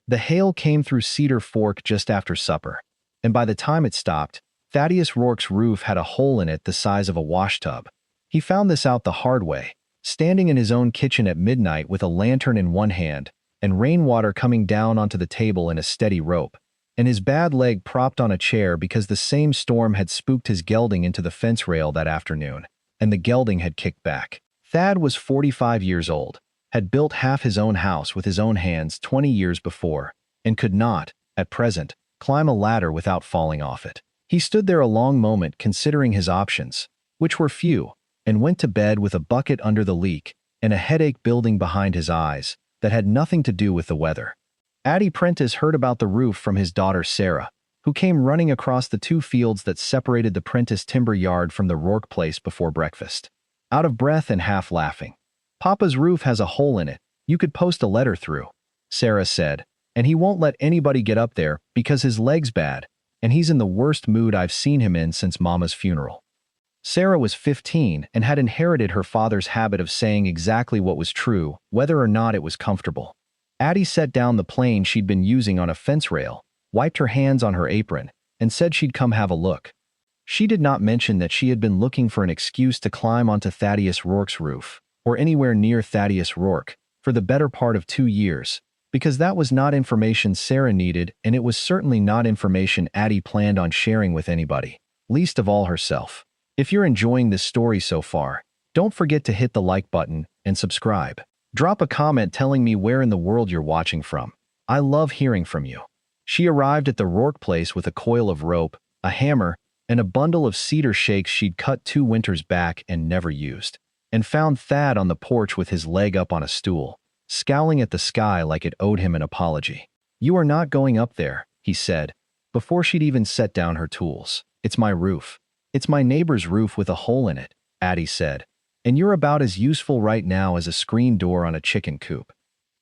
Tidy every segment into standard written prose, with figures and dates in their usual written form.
The hail came through Cedar Fork just after supper, and by the time it stopped, Thaddeus Rourke's roof had a hole in it the size of a washtub. He found this out the hard way, standing in his own kitchen at midnight with a lantern in one hand and rainwater coming down onto the table in a steady rope, and his bad leg propped on a chair because the same storm had spooked his gelding into the fence rail that afternoon, and the gelding had kicked back. Thad was 45 years old, had built half his own house with his own hands 20 years before, and could not, at present, climb a ladder without falling off it. He stood there a long moment considering his options, which were few, and went to bed with a bucket under the leak and a headache building behind his eyes that had nothing to do with the weather. Addie Prentiss heard about the roof from his daughter Sarah, who came running across the 2 fields that separated the Prentiss timber yard from the Rourke place before breakfast. Out of breath and half laughing. "Papa's roof has a hole in it. You could post a letter through," Sarah said, "and he won't let anybody get up there because his leg's bad, and he's in the worst mood I've seen him in since Mama's funeral." Sarah was 15 and had inherited her father's habit of saying exactly what was true, whether or not it was comfortable. Addie set down the plane she'd been using on a fence rail, wiped her hands on her apron, and said she'd come have a look. She did not mention that she had been looking for an excuse to climb onto Thaddeus Rourke's roof, or anywhere near Thaddeus Rourke, for the better part of 2 years, because that was not information Sarah needed, and it was certainly not information Addie planned on sharing with anybody, least of all herself. If you're enjoying this story so far, don't forget to hit the like button and subscribe. Drop a comment telling me where in the world you're watching from. I love hearing from you. She arrived at the Rourke place with a coil of rope, a hammer, and a bundle of cedar shakes she'd cut 2 winters back and never used, and found Thad on the porch with his leg up on a stool, scowling at the sky like it owed him an apology. "You are not going up there," he said, before she'd even set down her tools. "It's my roof. It's my neighbor's roof with a hole in it," Addie said, "and you're about as useful right now as a screen door on a chicken coop."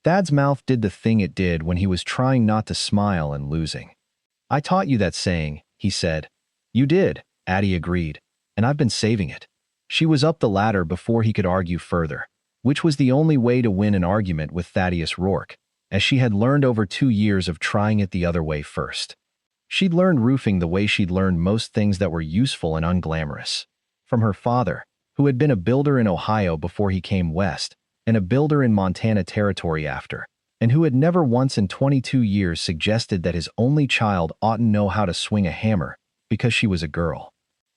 Thad's mouth did the thing it did when he was trying not to smile and losing. "I taught you that saying," he said. "You did," Addie agreed, "and I've been saving it." She was up the ladder before he could argue further, which was the only way to win an argument with Thaddeus Rourke, as she had learned over 2 years of trying it the other way first. She'd learned roofing the way she'd learned most things that were useful and unglamorous. From her father, who had been a builder in Ohio before he came west, and a builder in Montana Territory after, and who had never once in 22 years suggested that his only child oughtn't know how to swing a hammer because she was a girl.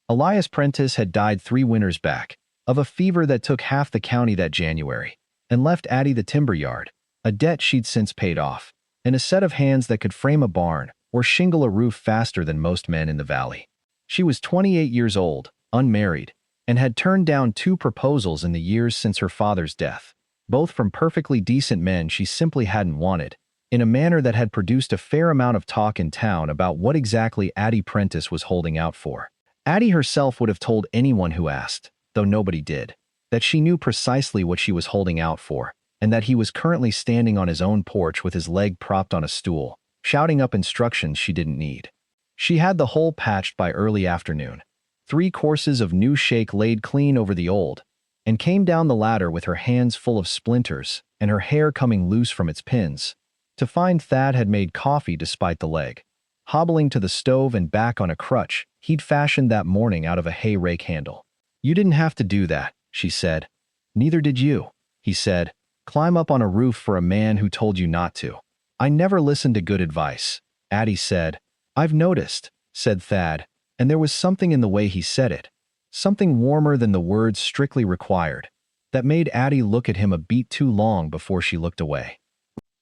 Elias Prentiss had died 3 winters back, of a fever that took half the county that January, and left Addie the timber yard, a debt she'd since paid off, and a set of hands that could frame a barn or shingle a roof faster than most men in the valley. She was 28 years old, unmarried, and had turned down 2 proposals in the years since her father's death, both from perfectly decent men she simply hadn't wanted, in a manner that had produced a fair amount of talk in town about what exactly Addie Prentiss was holding out for. Addie herself would have told anyone who asked, though nobody did, that she knew precisely what she was holding out for, and that he was currently standing on his own porch with his leg propped on a stool, shouting up instructions she didn't need. She had the hole patched by early afternoon, 3 courses of new shake laid clean over the old, and came down the ladder with her hands full of splinters and her hair coming loose from its pins, to find Thad had made coffee despite the leg, hobbling to the stove and back on a crutch he'd fashioned that morning out of a hay rake handle. "You didn't have to do that," she said. "Neither did you," he said. "Climb up on a roof for a man who told you not to." "I never listened to good advice," Addie said. "I've noticed," said Thad, and there was something in the way he said it, something warmer than the words strictly required, that made Addie look at him a beat too long before she looked away.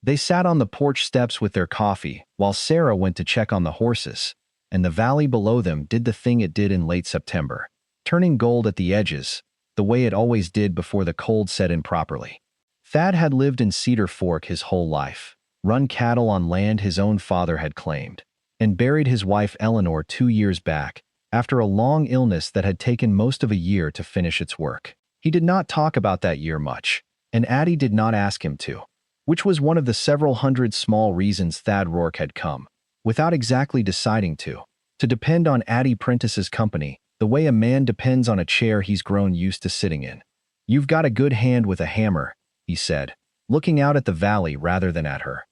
They sat on the porch steps with their coffee while Sarah went to check on the horses, and the valley below them did the thing it did in late September, turning gold at the edges, the way it always did before the cold set in properly. Thad had lived in Cedar Fork his whole life, run cattle on land his own father had claimed, and buried his wife Eleanor 2 years back, after a long illness that had taken most of a year to finish its work. He did not talk about that year much, and Addie did not ask him to, which was one of the several hundred small reasons Thad Rourke had come, without exactly deciding to depend on Addie Prentiss's company the way a man depends on a chair he's grown used to sitting in. "You've got a good hand with a hammer," he said, looking out at the valley rather than at her.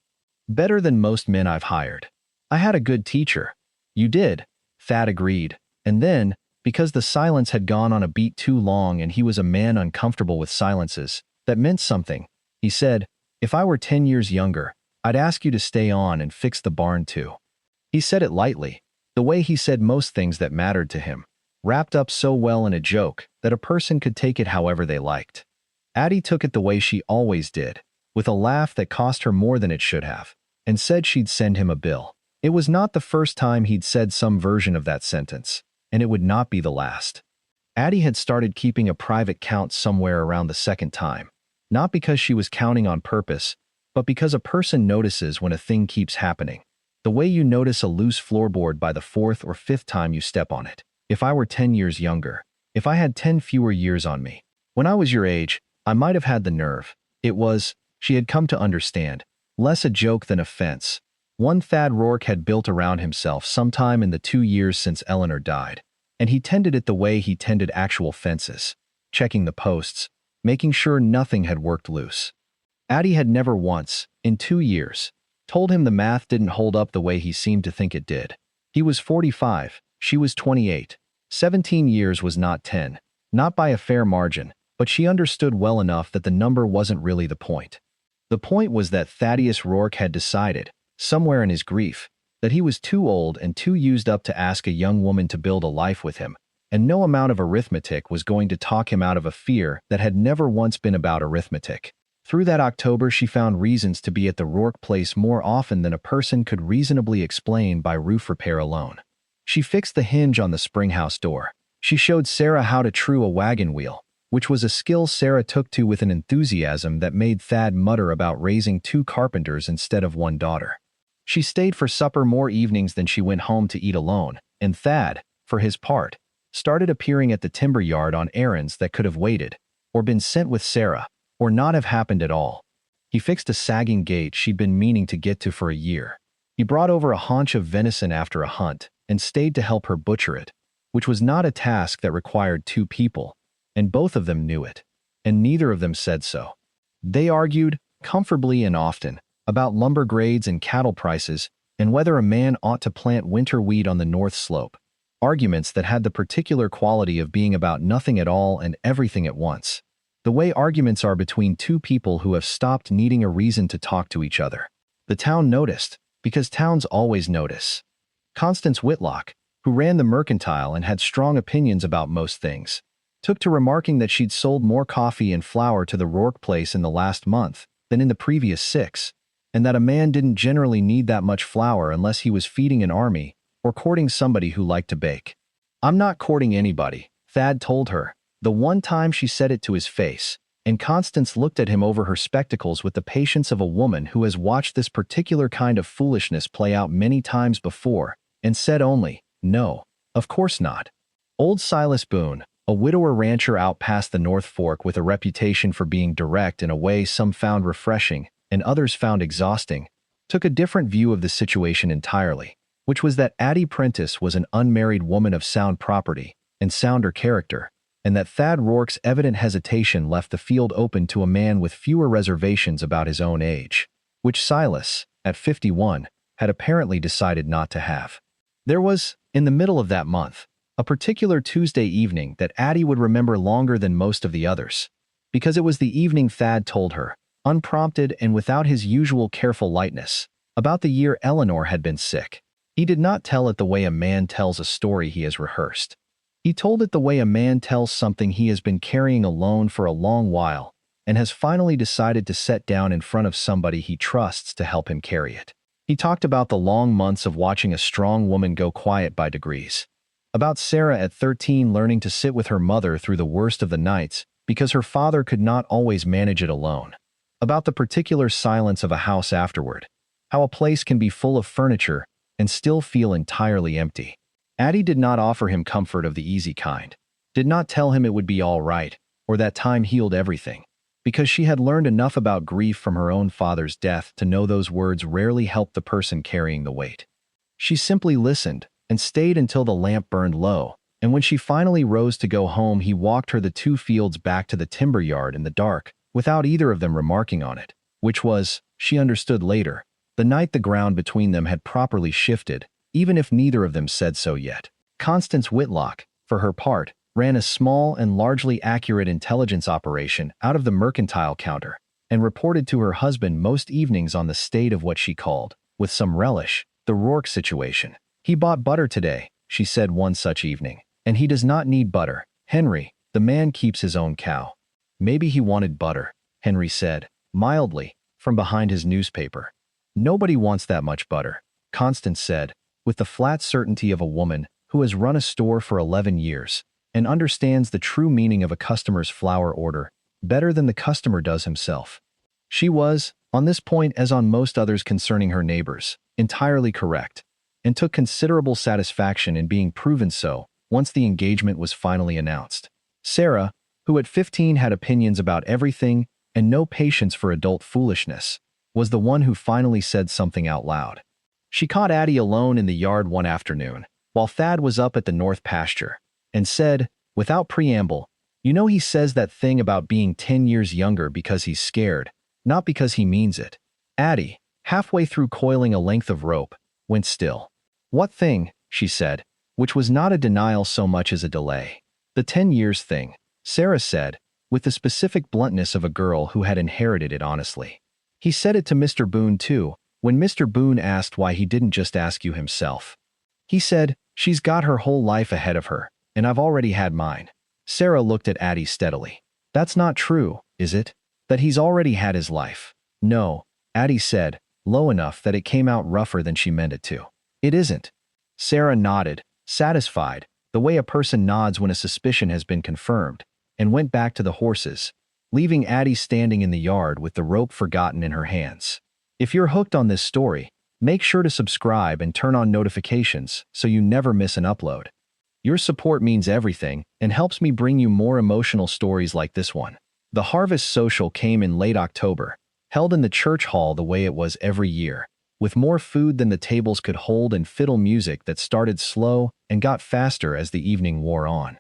Better than most men I've hired. I had a good teacher. You did, Thad agreed. And then, because the silence had gone on a beat too long and he was a man uncomfortable with silences, that meant something. He said, if I were 10 years younger, I'd ask you to stay on and fix the barn too. He said it lightly, the way he said most things that mattered to him, wrapped up so well in a joke that a person could take it however they liked. Addie took it the way she always did, with a laugh that cost her more than it should have, and said she'd send him a bill. It was not the first time he'd said some version of that sentence, and it would not be the last. Addie had started keeping a private count somewhere around the second time, not because she was counting on purpose, but because a person notices when a thing keeps happening, the way you notice a loose floorboard by the fourth or fifth time you step on it. If I were 10 years younger, if I had 10 fewer years on me, when I was your age, I might have had the nerve. It was, she had come to understand, less a joke than a fence, one Thad Rourke had built around himself sometime in the 2 years since Eleanor died, and he tended it the way he tended actual fences, checking the posts, making sure nothing had worked loose. Addie had never once, in 2 years, told him the math didn't hold up the way he seemed to think it did. He was 45, she was 28. 17 years was not 10, not by a fair margin, but she understood well enough that the number wasn't really the point. The point was that Thaddeus Rourke had decided, somewhere in his grief, that he was too old and too used up to ask a young woman to build a life with him, and no amount of arithmetic was going to talk him out of a fear that had never once been about arithmetic. Through that October, she found reasons to be at the Rourke place more often than a person could reasonably explain by roof repair alone. She fixed the hinge on the springhouse door. She showed Sarah how to true a wagon wheel, which was a skill Sarah took to with an enthusiasm that made Thad mutter about raising 2 carpenters instead of 1 daughter. She stayed for supper more evenings than she went home to eat alone, and Thad, for his part, started appearing at the timber yard on errands that could have waited, or been sent with Sarah, or not have happened at all. He fixed a sagging gate she'd been meaning to get to for a year. He brought over a haunch of venison after a hunt, and stayed to help her butcher it, which was not a task that required 2 people, and both of them knew it, and neither of them said so. They argued, comfortably and often, about lumber grades and cattle prices, and whether a man ought to plant winter wheat on the north slope, arguments that had the particular quality of being about nothing at all and everything at once, the way arguments are between 2 people who have stopped needing a reason to talk to each other. The town noticed, because towns always notice. Constance Whitlock, who ran the mercantile and had strong opinions about most things, took to remarking that she'd sold more coffee and flour to the Rourke place in the last month than in the previous 6, and that a man didn't generally need that much flour unless he was feeding an army or courting somebody who liked to bake. I'm not courting anybody, Thad told her, the one time she said it to his face, and Constance looked at him over her spectacles with the patience of a woman who has watched this particular kind of foolishness play out many times before, and said only, no, of course not. Old Silas Boone, a widower rancher out past the North Fork with a reputation for being direct in a way some found refreshing and others found exhausting, took a different view of the situation entirely, which was that Addie Prentiss was an unmarried woman of sound property and sounder character, and that Thad Rourke's evident hesitation left the field open to a man with fewer reservations about his own age, which Silas, at 51, had apparently decided not to have. There was, in the middle of that month, a particular Tuesday evening that Addie would remember longer than most of the others, because it was the evening Thad told her, unprompted and without his usual careful lightness, about the year Eleanor had been sick. He did not tell it the way a man tells a story he has rehearsed. He told it the way a man tells something he has been carrying alone for a long while and has finally decided to set down in front of somebody he trusts to help him carry it. He talked about the long months of watching a strong woman go quiet by degrees, about Sarah at 13 learning to sit with her mother through the worst of the nights because her father could not always manage it alone, about the particular silence of a house afterward, how a place can be full of furniture and still feel entirely empty. Addie did not offer him comfort of the easy kind, did not tell him it would be all right, or that time healed everything, because she had learned enough about grief from her own father's death to know those words rarely helped the person carrying the weight. She simply listened and stayed until the lamp burned low, and when she finally rose to go home, he walked her the 2 fields back to the timber yard in the dark, without either of them remarking on it, which was, she understood later, The night the ground between them had properly shifted, even if neither of them said so yet. Constance Whitlock, for her part, ran a small and largely accurate intelligence operation out of the mercantile counter and reported to her husband most evenings on the state of what she called, with some relish, the Rourke situation. "He bought butter today," she said one such evening, "and he does not need butter. Henry, the man keeps his own cow." "Maybe he wanted butter," Henry said, mildly, from behind his newspaper. "Nobody wants that much butter," Constance said, with the flat certainty of a woman who has run a store for 11 years and understands the true meaning of a customer's flour order better than the customer does himself. She was, on this point as on most others concerning her neighbors, entirely correct, and took considerable satisfaction in being proven so once the engagement was finally announced. Sarah, who at 15 had opinions about everything and no patience for adult foolishness, was the one who finally said something out loud. She caught Addie alone in the yard one afternoon, while Thad was up at the north pasture, and said, without preamble, "You know he says that thing about being 10 years younger because he's scared, not because he means it." Addie, halfway through coiling a length of rope, went still. "What thing?" she said, which was not a denial so much as a delay. "The 10 years thing," Sarah said, with the specific bluntness of a girl who had inherited it honestly. "He said it to Mr. Boone too, when Mr. Boone asked why he didn't just ask you himself. He said, 'She's got her whole life ahead of her, and I've already had mine.'" Sarah looked at Addie steadily. "That's not true, is it? That he's already had his life?" "No," Addie said, low enough that it came out rougher than she meant it to. "It isn't." Sarah nodded, satisfied, the way a person nods when a suspicion has been confirmed, and went back to the horses, leaving Addie standing in the yard with the rope forgotten in her hands. If you're hooked on this story, make sure to subscribe and turn on notifications so you never miss an upload. Your support means everything and helps me bring you more emotional stories like this one. The Harvest Social came in late October, held in the church hall the way it was every year, with more food than the tables could hold and fiddle music that started slow and got faster as the evening wore on.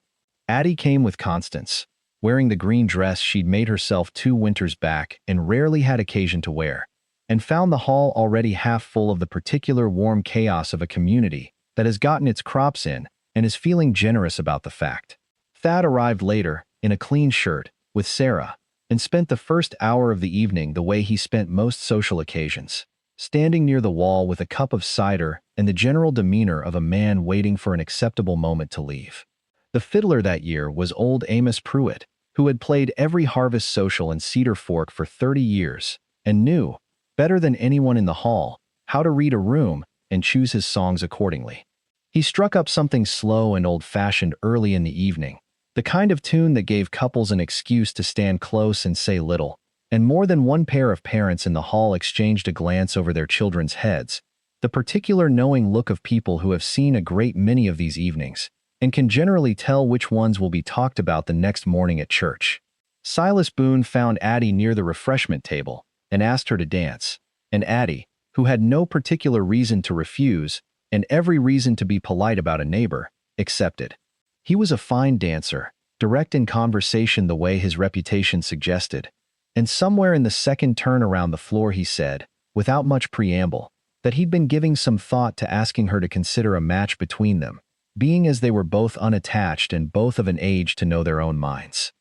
Addie came with Constance, wearing the green dress she'd made herself 2 winters back and rarely had occasion to wear, and found the hall already half full of the particular warm chaos of a community that has gotten its crops in and is feeling generous about the fact. Thad arrived later, in a clean shirt, with Sarah, and spent the first hour of the evening the way he spent most social occasions, standing near the wall with a cup of cider and the general demeanor of a man waiting for an acceptable moment to leave. The fiddler that year was old Amos Pruitt, who had played every Harvest Social in Cedar Fork for 30 years and knew, better than anyone in the hall, how to read a room and choose his songs accordingly. He struck up something slow and old-fashioned early in the evening, the kind of tune that gave couples an excuse to stand close and say little, and more than one pair of parents in the hall exchanged a glance over their children's heads, the particular knowing look of people who have seen a great many of these evenings and can generally tell which ones will be talked about the next morning at church. Silas Boone found Addie near the refreshment table and asked her to dance, and Addie, who had no particular reason to refuse and every reason to be polite about a neighbor, accepted. He was a fine dancer, direct in conversation the way his reputation suggested, and somewhere in the second turn around the floor he said, without much preamble, that he'd been giving some thought to asking her to consider a match between them, being as they were both unattached and both of an age to know their own minds.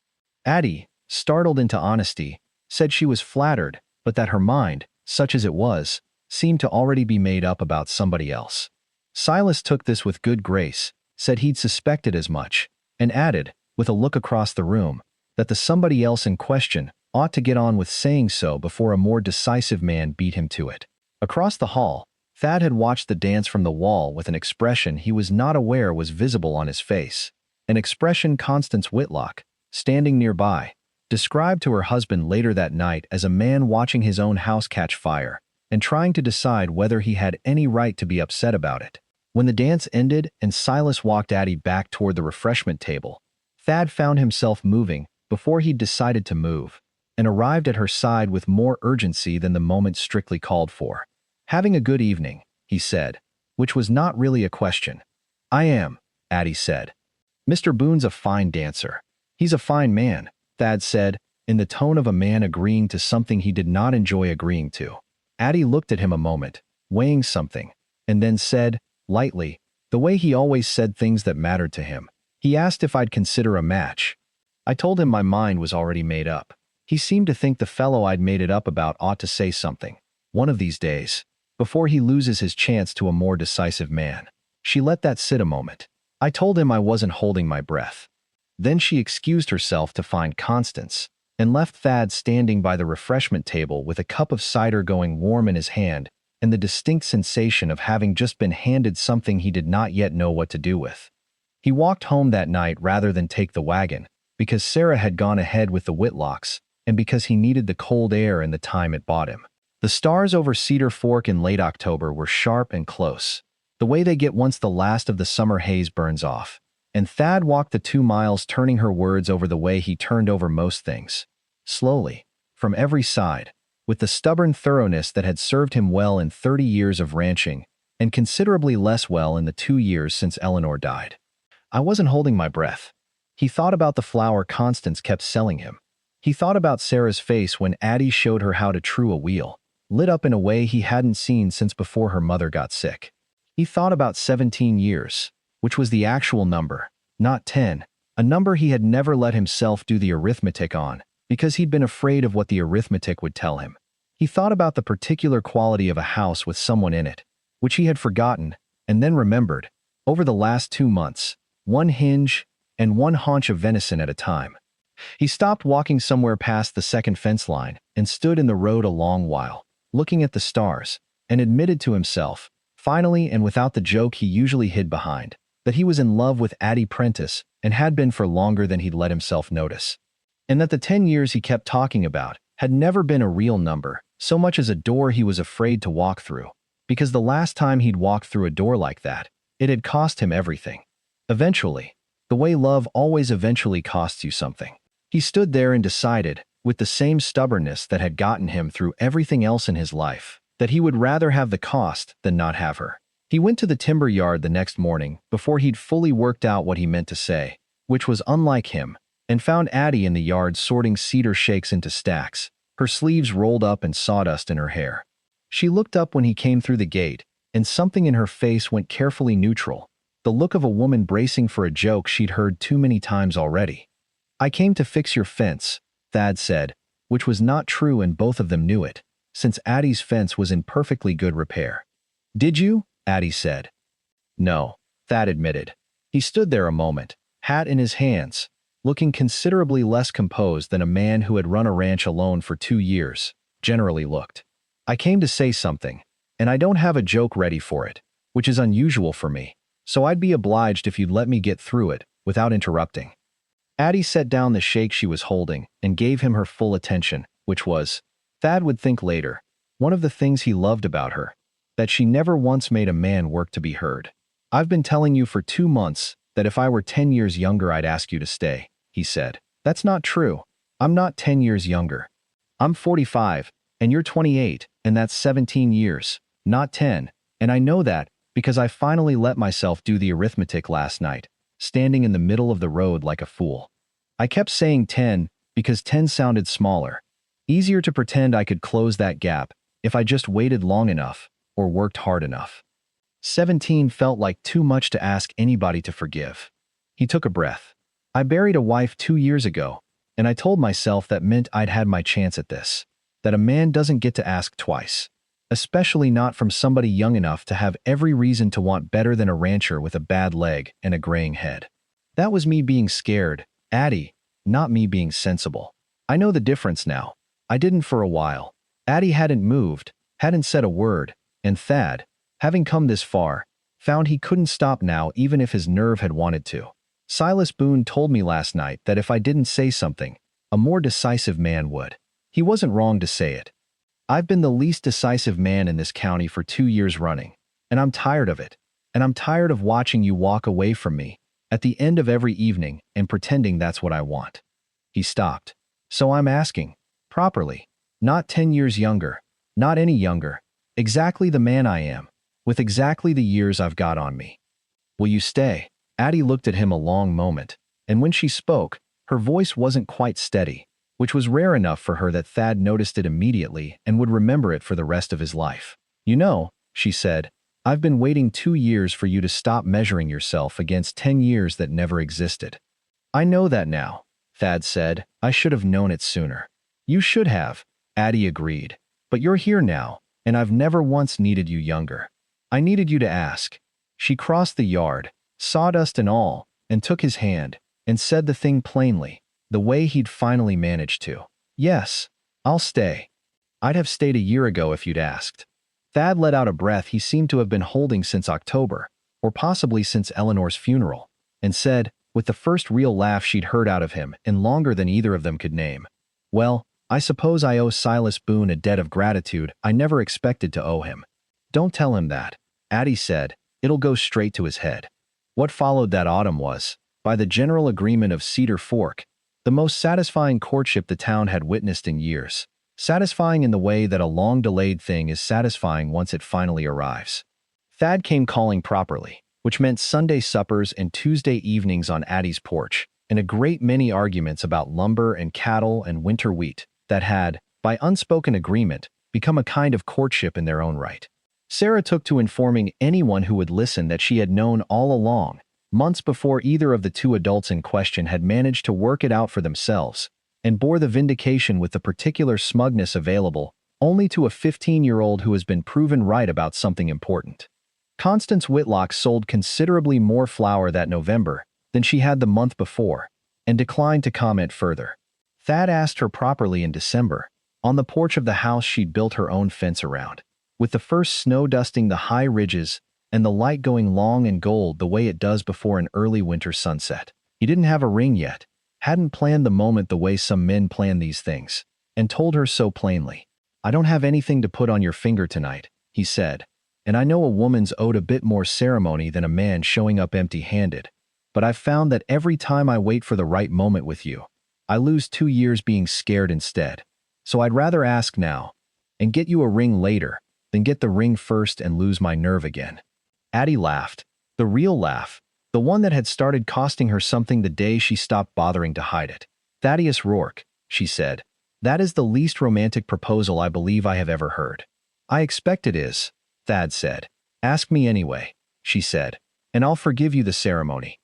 Addie, startled into honesty, said she was flattered, but that her mind, such as it was, seemed to already be made up about somebody else. Silas took this with good grace, said he'd suspected as much, and added, with a look across the room, that the somebody else in question ought to get on with saying so before a more decisive man beat him to it. Across the hall, Thad had watched the dance from the wall with an expression he was not aware was visible on his face, an expression Constance Whitlock, standing nearby, described to her husband later that night as a man watching his own house catch fire and trying to decide whether he had any right to be upset about it. When the dance ended and Silas walked Addie back toward the refreshment table, Thad found himself moving before he'd decided to move, and arrived at her side with more urgency than the moment strictly called for. "Having a good evening," he said, which was not really a question. "I am," Addie said. "Mr. Boone's a fine dancer." "He's a fine man," Thad said, in the tone of a man agreeing to something he did not enjoy agreeing to. Addie looked at him a moment, weighing something, and then said, lightly, the way he always said things that mattered to him. He asked if I'd consider a match. I told him my mind was already made up. He seemed to think the fellow I'd made it up about ought to say something, one of these days, before he loses his chance to a more decisive man. She let that sit a moment. I told him I wasn't holding my breath. Then she excused herself to find Constance, and left Thad standing by the refreshment table with a cup of cider going warm in his hand and the distinct sensation of having just been handed something he did not yet know what to do with. He walked home that night rather than take the wagon, because Sarah had gone ahead with the Whitlocks, and because he needed the cold air and the time it bought him. The stars over Cedar Fork in late October were sharp and close, the way they get once the last of the summer haze burns off, and Thad walked the 2 miles turning her words over the way he turned over most things. Slowly, from every side, with the stubborn thoroughness that had served him well in 30 years of ranching, and considerably less well in the 2 years since Eleanor died. I wasn't holding my breath. He thought about the flour Constance kept selling him. He thought about Sarah's face when Addie showed her how to true a wheel, lit up in a way he hadn't seen since before her mother got sick. He thought about 17 years, which was the actual number, not 10, a number he had never let himself do the arithmetic on, because he'd been afraid of what the arithmetic would tell him. He thought about the particular quality of a house with someone in it, which he had forgotten, and then remembered, over the last 2 months, one hinge and one haunch of venison at a time. He stopped walking somewhere past the second fence line and stood in the road a long while, looking at the stars, and admitted to himself, finally and without the joke he usually hid behind, that he was in love with Addie Prentiss and had been for longer than he'd let himself notice. And that the 10 years he kept talking about had never been a real number, so much as a door he was afraid to walk through, because the last time he'd walked through a door like that, it had cost him everything. Eventually, the way love always eventually costs you something. He stood there and decided, with the same stubbornness that had gotten him through everything else in his life, that he would rather have the cost than not have her. He went to the timber yard the next morning before he'd fully worked out what he meant to say, which was unlike him, and found Addie in the yard sorting cedar shakes into stacks, her sleeves rolled up and sawdust in her hair. She looked up when he came through the gate, and something in her face went carefully neutral, the look of a woman bracing for a joke she'd heard too many times already. "I came to fix your fence," Thad said, which was not true and both of them knew it, since Addie's fence was in perfectly good repair. "Did you?" Addie said. "No," Thad admitted. He stood there a moment, hat in his hands, looking considerably less composed than a man who had run a ranch alone for 2 years generally looked. "I came to say something, and I don't have a joke ready for it, which is unusual for me, so I'd be obliged if you'd let me get through it without interrupting." Addie set down the shake she was holding and gave him her full attention, which was, Thad would think later, one of the things he loved about her, that she never once made a man work to be heard. "I've been telling you for 2 months that if I were 10 years younger I'd ask you to stay," he said. "That's not true. I'm not 10 years younger. I'm 45, and you're 28, and that's 17 years, not 10, and I know that because I finally let myself do the arithmetic last night, standing in the middle of the road like a fool. I kept saying 10 because 10 sounded smaller, easier to pretend I could close that gap if I just waited long enough or worked hard enough. 17 felt like too much to ask anybody to forgive." He took a breath. "I buried a wife 2 years ago, and I told myself that meant I'd had my chance at this, that a man doesn't get to ask twice, especially not from somebody young enough to have every reason to want better than a rancher with a bad leg and a graying head. That was me being scared, Addie, not me being sensible. I know the difference now. I didn't for a while." Addie hadn't moved, hadn't said a word, and Thad, having come this far, found he couldn't stop now even if his nerve had wanted to. "Silas Boone told me last night that if I didn't say something, a more decisive man would. He wasn't wrong to say it. I've been the least decisive man in this county for 2 years running, and I'm tired of it, and I'm tired of watching you walk away from me at the end of every evening and pretending that's what I want." He stopped. "So I'm asking, properly, not 10 years younger, not any younger, exactly the man I am, with exactly the years I've got on me. Will you stay?" Addie looked at him a long moment, and when she spoke, her voice wasn't quite steady, which was rare enough for her that Thad noticed it immediately and would remember it for the rest of his life. "You know," she said, "I've been waiting 2 years for you to stop measuring yourself against 10 years that never existed." "I know that now," Thad said. "I should have known it sooner." "You should have," Addie agreed. "But you're here now, and I've never once needed you younger. I needed you to ask." She crossed the yard, sawdust and all, and took his hand, and said the thing plainly, the way he'd finally managed to. "Yes, I'll stay. I'd have stayed a year ago if you'd asked." Thad let out a breath he seemed to have been holding since October, or possibly since Eleanor's funeral, and said, with the first real laugh she'd heard out of him and longer than either of them could name, "Well, I suppose I owe Silas Boone a debt of gratitude I never expected to owe him." "Don't tell him that," Addie said. "It'll go straight to his head." What followed that autumn was, by the general agreement of Cedar Fork, the most satisfying courtship the town had witnessed in years. Satisfying in the way that a long-delayed thing is satisfying once it finally arrives. Thad came calling properly, which meant Sunday suppers and Tuesday evenings on Addie's porch, and a great many arguments about lumber and cattle and winter wheat that had, by unspoken agreement, become a kind of courtship in their own right. Sarah took to informing anyone who would listen that she had known all along, months before either of the two adults in question had managed to work it out for themselves, and bore the vindication with the particular smugness available only to a 15-year-old who has been proven right about something important. Constance Whitlock sold considerably more flour that November than she had the month before, and declined to comment further. Thad asked her properly in December, on the porch of the house she'd built her own fence around, with the first snow dusting the high ridges and the light going long and gold the way it does before an early winter sunset. He didn't have a ring yet, hadn't planned the moment the way some men plan these things, and told her so plainly. "I don't have anything to put on your finger tonight," he said, "and I know a woman's owed a bit more ceremony than a man showing up empty-handed, but I've found that every time I wait for the right moment with you, I lose 2 years being scared instead. So I'd rather ask now, and get you a ring later, than get the ring first and lose my nerve again." Addie laughed, the real laugh, the one that had started costing her something the day she stopped bothering to hide it. "Thaddeus Rourke," she said, "that is the least romantic proposal I believe I have ever heard." "I expect it is," Thad said. "Ask me anyway," she said, "and I'll forgive you the ceremony."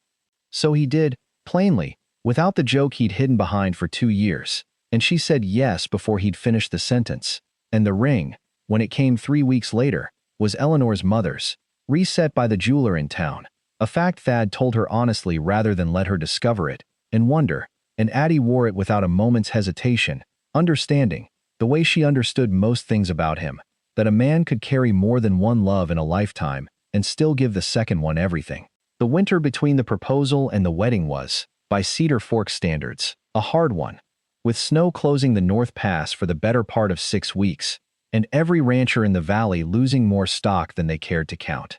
So he did, plainly, without the joke he'd hidden behind for 2 years, and she said yes before he'd finished the sentence, and the ring, when it came 3 weeks later, was Eleanor's mother's, reset by the jeweler in town, a fact Thad told her honestly rather than let her discover it and wonder, and Addie wore it without a moment's hesitation, understanding, the way she understood most things about him, that a man could carry more than one love in a lifetime and still give the second one everything. The winter between the proposal and the wedding was, by Cedar Fork standards, a hard one, with snow closing the North Pass for the better part of 6 weeks, and every rancher in the valley losing more stock than they cared to count.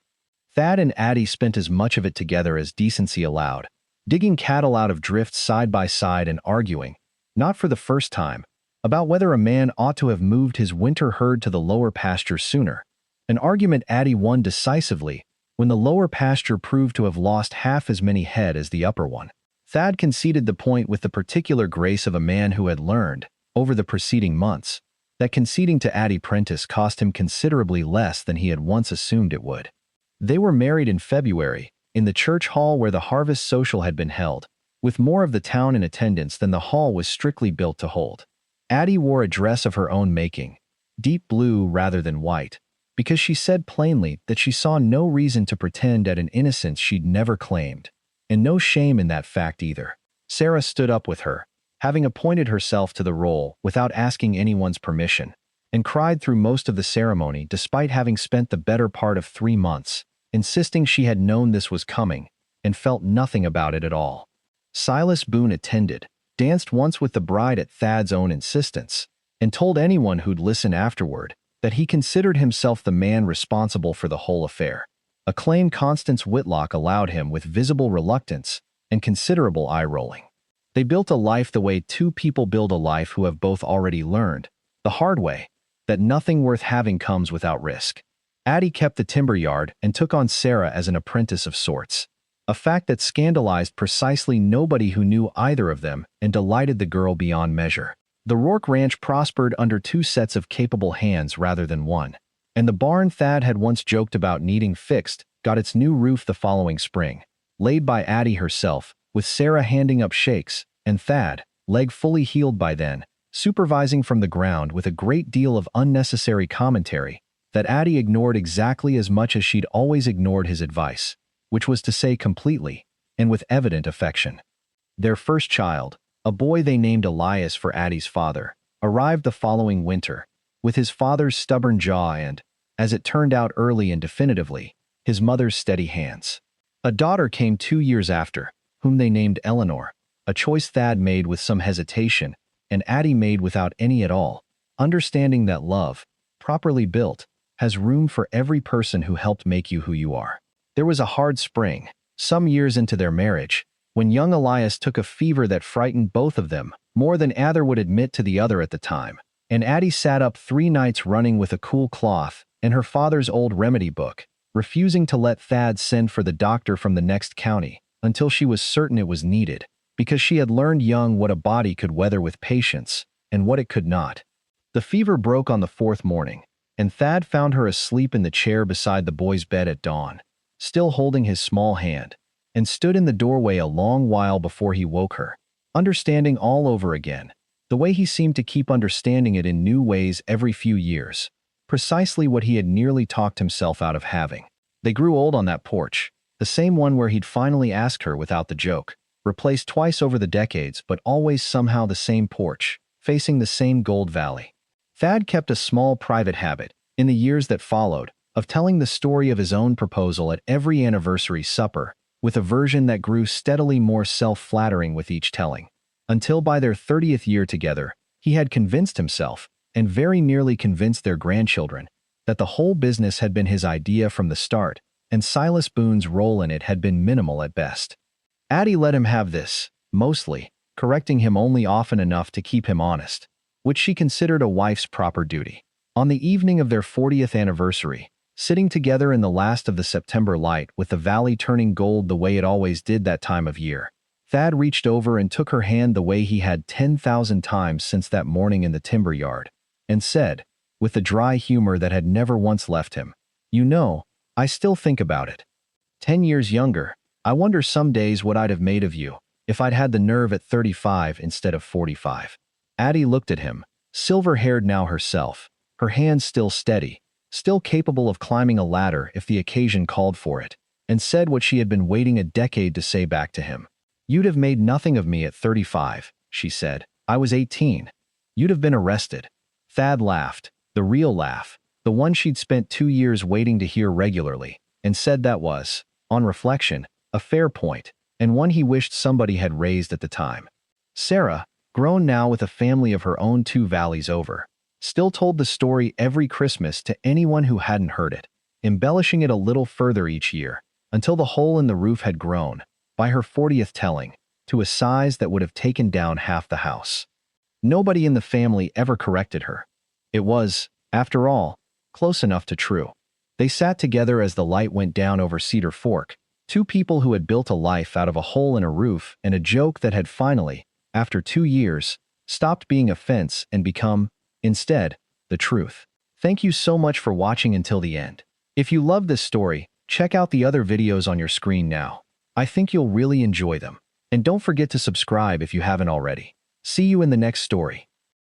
Thad and Addie spent as much of it together as decency allowed, digging cattle out of drifts side by side and arguing, not for the first time, about whether a man ought to have moved his winter herd to the lower pasture sooner, an argument Addie won decisively when the lower pasture proved to have lost half as many head as the upper one. Thad conceded the point with the particular grace of a man who had learned, over the preceding months, that conceding to Addie Prentiss cost him considerably less than he had once assumed it would. They were married in February, in the church hall where the harvest social had been held, with more of the town in attendance than the hall was strictly built to hold. Addie wore a dress of her own making, deep blue rather than white, because she said plainly that she saw no reason to pretend at an innocence she'd never claimed, and no shame in that fact either. Sarah stood up with her, having appointed herself to the role without asking anyone's permission, and cried through most of the ceremony despite having spent the better part of 3 months, insisting she had known this was coming, and felt nothing about it at all. Silas Boone attended, danced once with the bride at Thad's own insistence, and told anyone who'd listen afterward that he considered himself the man responsible for the whole affair, a claim Constance Whitlock allowed him with visible reluctance and considerable eye-rolling. They built a life the way 2 people build a life who have both already learned, the hard way, that nothing worth having comes without risk. Addie kept the timber yard and took on Sarah as an apprentice of sorts, a fact that scandalized precisely nobody who knew either of them and delighted the girl beyond measure. The Rourke ranch prospered under two sets of capable hands rather than one, and the barn Thad had once joked about needing fixed got its new roof the following spring, laid by Addie herself, with Sarah handing up shakes, and Thad, leg fully healed by then, supervising from the ground with a great deal of unnecessary commentary that Addie ignored exactly as much as she'd always ignored his advice, which was to say completely, and with evident affection. Their first child, a boy they named Elias for Addie's father, arrived the following winter, with his father's stubborn jaw and, as it turned out early and definitively, his mother's steady hands. A daughter came 2 years after, whom they named Eleanor, a choice Thad made with some hesitation, and Addie made without any at all, understanding that love, properly built, has room for every person who helped make you who you are. There was a hard spring, some years into their marriage, when young Elias took a fever that frightened both of them more than either would admit to the other at the time, and Addie sat up 3 nights running with a cool cloth and her father's old remedy book, refusing to let Thad send for the doctor from the next county until she was certain it was needed, because she had learned young what a body could weather with patience and what it could not. The fever broke on the 4th morning, and Thad found her asleep in the chair beside the boy's bed at dawn, still holding his small hand, and stood in the doorway a long while before he woke her, understanding all over again, the way he seemed to keep understanding it in new ways every few years, precisely what he had nearly talked himself out of having. They grew old on that porch, the same one where he'd finally asked her without the joke, replaced twice over the decades but always somehow the same porch, facing the same gold valley. Thad kept a small private habit, in the years that followed, of telling the story of his own proposal at every anniversary supper, with a version that grew steadily more self-flattering with each telling, until by their 30th year together, he had convinced himself, and very nearly convinced their grandchildren, that the whole business had been his idea from the start, and Silas Boone's role in it had been minimal at best. Addie let him have this, mostly, correcting him only often enough to keep him honest, which she considered a wife's proper duty. On the evening of their 40th anniversary, sitting together in the last of the September light with the valley turning gold the way it always did that time of year, Thad reached over and took her hand the way he had 10,000 times since that morning in the timber yard, and said, with the dry humor that had never once left him, "You know, I still think about it. 10 years younger, I wonder some days what I'd have made of you if I'd had the nerve at 35 instead of 45. Addie looked at him, silver-haired now herself, her hands still steady, still capable of climbing a ladder if the occasion called for it, and said what she had been waiting a decade to say back to him. "You'd have made nothing of me at 35, she said. "I was 18. You'd have been arrested." Thad laughed, the real laugh, the one she'd spent 2 years waiting to hear regularly, and said that was, on reflection, a fair point, and one he wished somebody had raised at the time. Sarah, grown now with a family of her own 2 valleys over, still told the story every Christmas to anyone who hadn't heard it, embellishing it a little further each year, until the hole in the roof had grown, by her 40th telling, to a size that would have taken down half the house. Nobody in the family ever corrected her. It was, after all, close enough to true. They sat together as the light went down over Cedar Fork, 2 people who had built a life out of a hole in a roof and a joke that had finally, after 2 years, stopped being a fence and become, instead, the truth. Thank you so much for watching until the end. If you love this story, check out the other videos on your screen now. I think you'll really enjoy them. And don't forget to subscribe if you haven't already. See you in the next story.